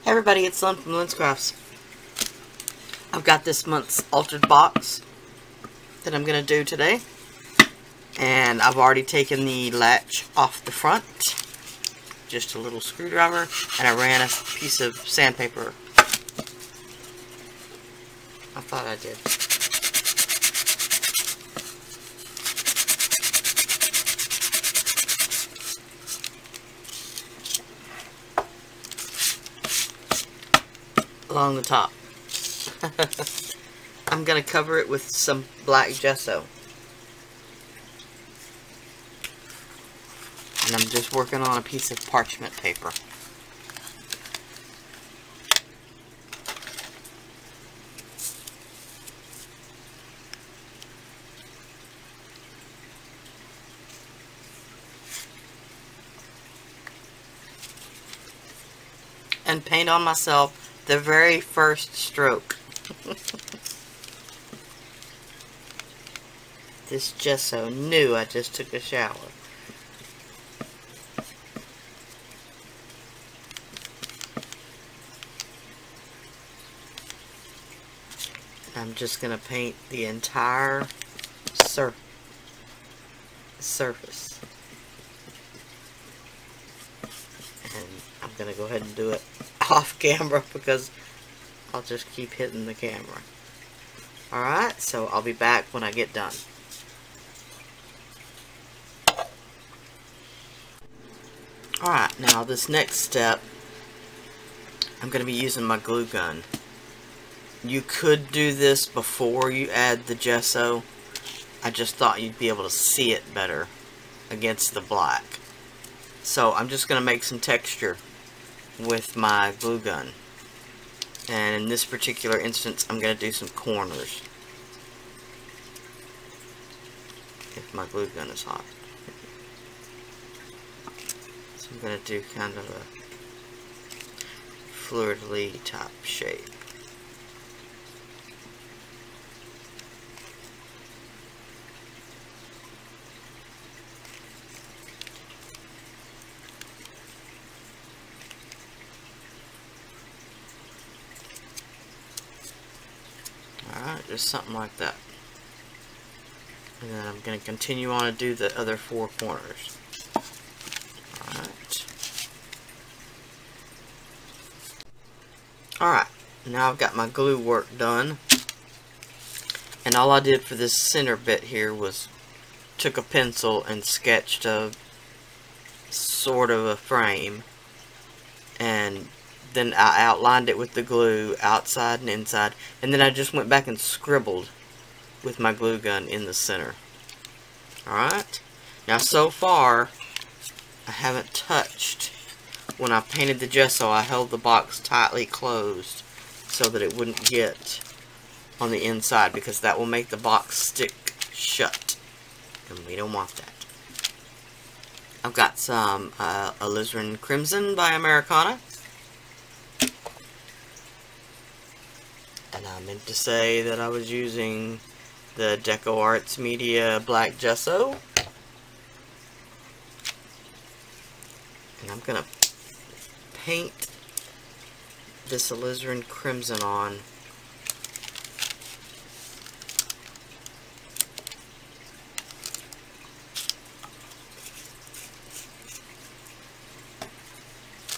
Hey everybody, it's Lyn from Lyn's Crafts. I've got this month's altered box that I'm going to do today. And I've already taken the latch off the front. Just a little screwdriver. And I ran a piece of sandpaper. I thought I did. Along the top. I'm going to cover it with some black gesso. And I'm just working on a piece of parchment paper. And paint on myself the very first stroke. This gesso knew I just took a shower. I'm just going to paint the entire surface. And I'm going to go ahead and do it off camera because I'll just keep hitting the camera. Alright, so I'll be back when I get done. Alright, now this next step, I'm going to be using my glue gun. You could do this before you add the gesso. I just thought you'd be able to see it better against the black. So I'm just going to make some texture with my glue gun. And in this particular instance, I'm going to do some corners. If my glue gun is hot. So I'm going to do kind of a fleur-de-lis type shape. Alright, just something like that. And then I'm going to continue on to do the other four corners. Alright. Alright, now I've got my glue work done. And all I did for this center bit here was took a pencil and sketched a sort of a frame. And then I outlined it with the glue outside and inside, and then I just went back and scribbled with my glue gun in the center. Alright, now so far I haven't touched. When I painted the gesso, I held the box tightly closed so that it wouldn't get on the inside, because that will make the box stick shut, and we don't want that. I've got some alizarin crimson by Americana. And I meant to say that I was using the DecoArt black gesso. And I'm going to paint this alizarin crimson on.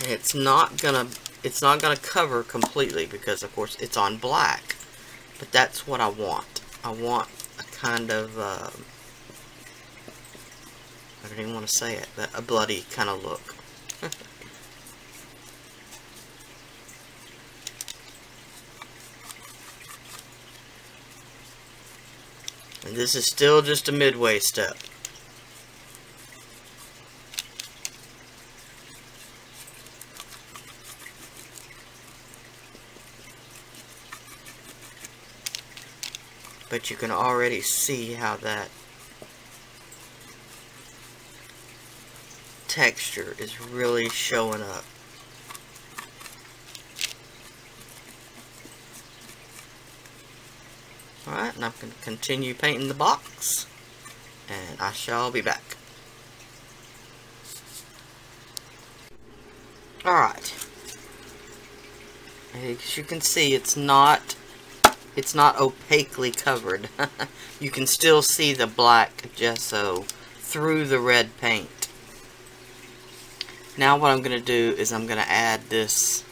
And it's not gonna cover completely because, of course, it's on black. But that's what I want. I want a kind of, I don't even want to say it, but a bloody kind of look. And this is still just a midway step. But you can already see how that texture is really showing up. Alright, and I'm going to continue painting the box, and I shall be back. Alright. As you can see, it's not opaquely covered. You can still see the black gesso through the red paint. Now what I'm going to do is I'm going to add this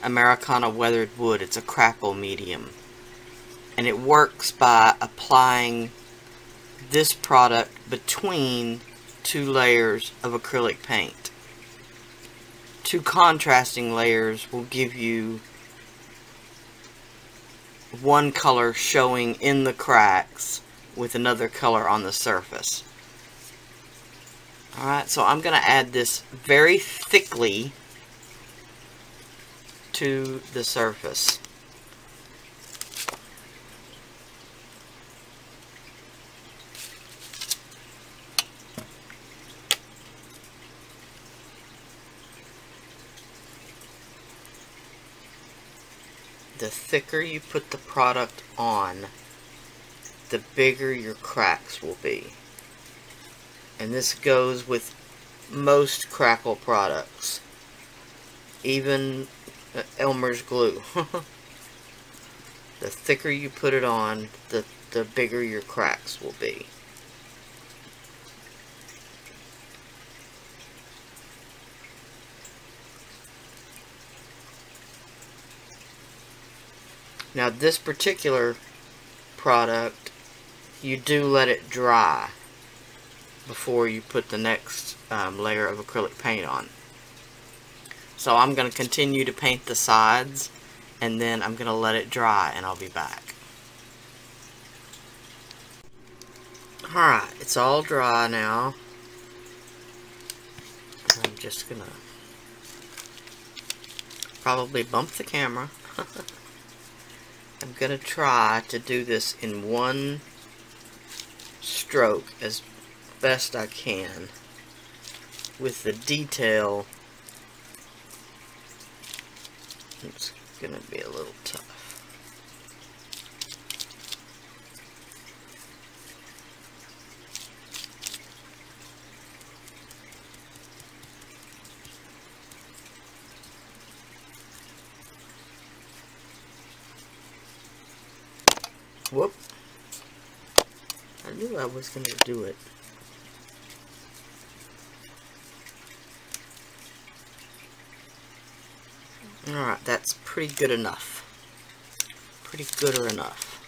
Americana weathered wood. It's a Crackle medium. And it works by applying this product between two layers of acrylic paint. Two contrasting layers will give you one color showing in the cracks with another color on the surface. Alright, so I'm going to add this very thickly to the surface. The thicker you put the product on, the bigger your cracks will be. And this goes with most Crackle products. Even Elmer's glue. The thicker you put it on, the bigger your cracks will be. Now this particular product, you do let it dry before you put the next layer of acrylic paint on. So I'm going to continue to paint the sides, and then I'm going to let it dry, and I'll be back. Alright, it's all dry now. I'm just going to probably bump the camera. I'm going to try to do this in one stroke as best I can with the detail. It's going to be a little tough. Whoop. I knew I was going to do it. Alright, that's pretty good enough. Pretty good or enough.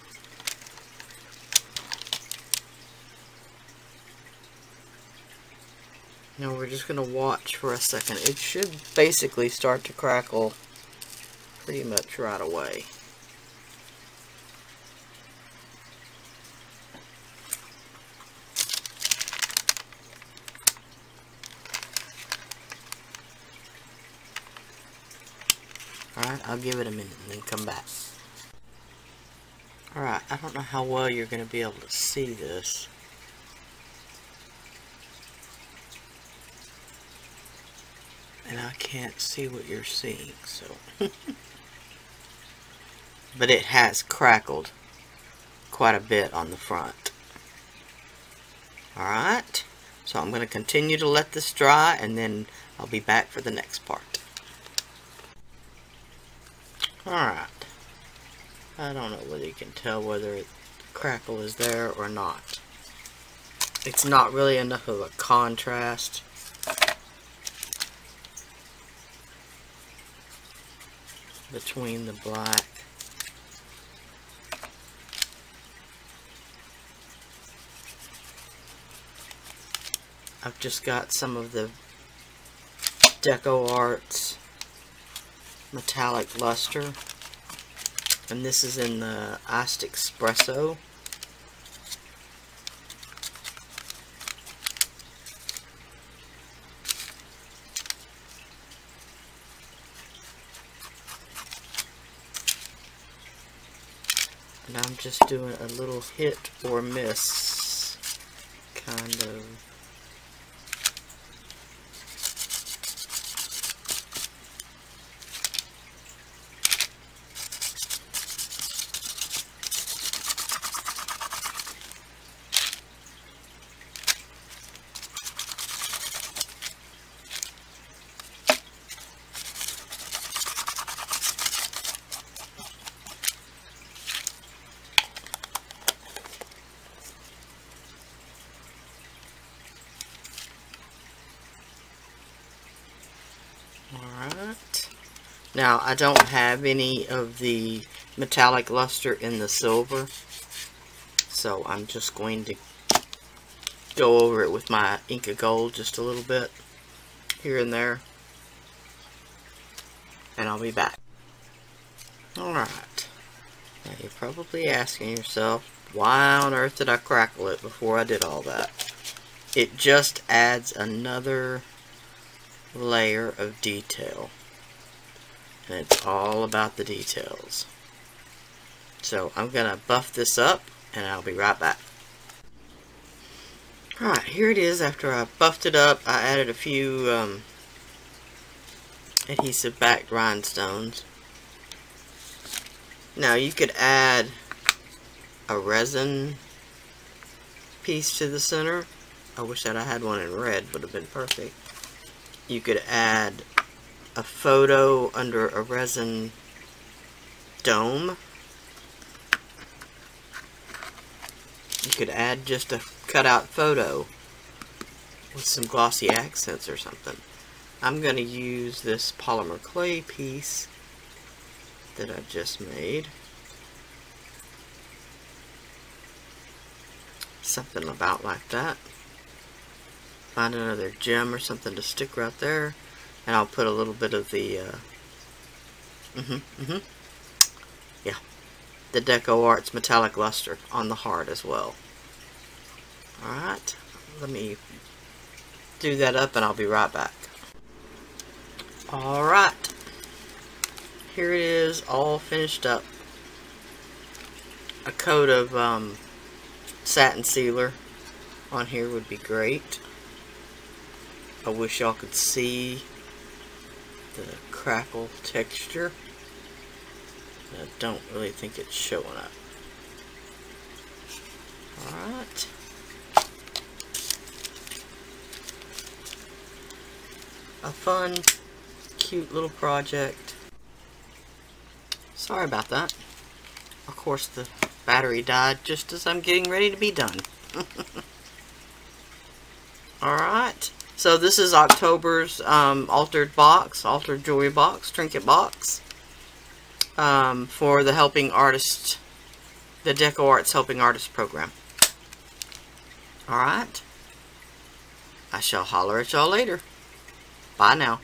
Now we're just going to watch for a second. It should basically start to crackle pretty much right away. Alright, I'll give it a minute and then come back. Alright, I don't know how well you're going to be able to see this. And I can't see what you're seeing, so. But it has crackled quite a bit on the front. Alright, so I'm going to continue to let this dry, and then I'll be back for the next part. Alright, I don't know whether you can tell whether the crackle is there or not. It's not really enough of a contrast. Between the black. I've just got some of the DecoArt metallic luster, and this is in the Iced Espresso. And I'm just doing a little hit or miss kind of. Alright. Now, I don't have any of the metallic luster in the silver, so I'm just going to go over it with my Inca Gold just a little bit here and there, and I'll be back. Alright. Now, you're probably asking yourself, why on earth did I crackle it before I did all that? It just adds another layer of detail. And it's all about the details. So I'm going to buff this up and I'll be right back. Alright, here it is. After I buffed it up, I added a few adhesive backed rhinestones. Now you could add a resin piece to the center. I wish that I had one in red, would have been perfect. You could add a photo under a resin dome. You could add just a cutout photo with some glossy accents or something. I'm going to use this polymer clay piece that I just made. Something about like that. Find another gem or something to stick right there, and I'll put a little bit of the yeah, the DecoArt's metallic luster on the heart as well. Alright, let me do that up and I'll be right back. Alright, here it is, all finished up. A coat of satin sealer on here would be great. I wish y'all could see the crackle texture. I don't really think it's showing up. Alright. A fun, cute little project. Sorry about that. Of course, the battery died just as I'm getting ready to be done. Alright. So this is October's altered jewelry box, trinket box, for the Helping Artists, the DecoArt's Helping Artists program. Alright. I shall holler at y'all later. Bye now.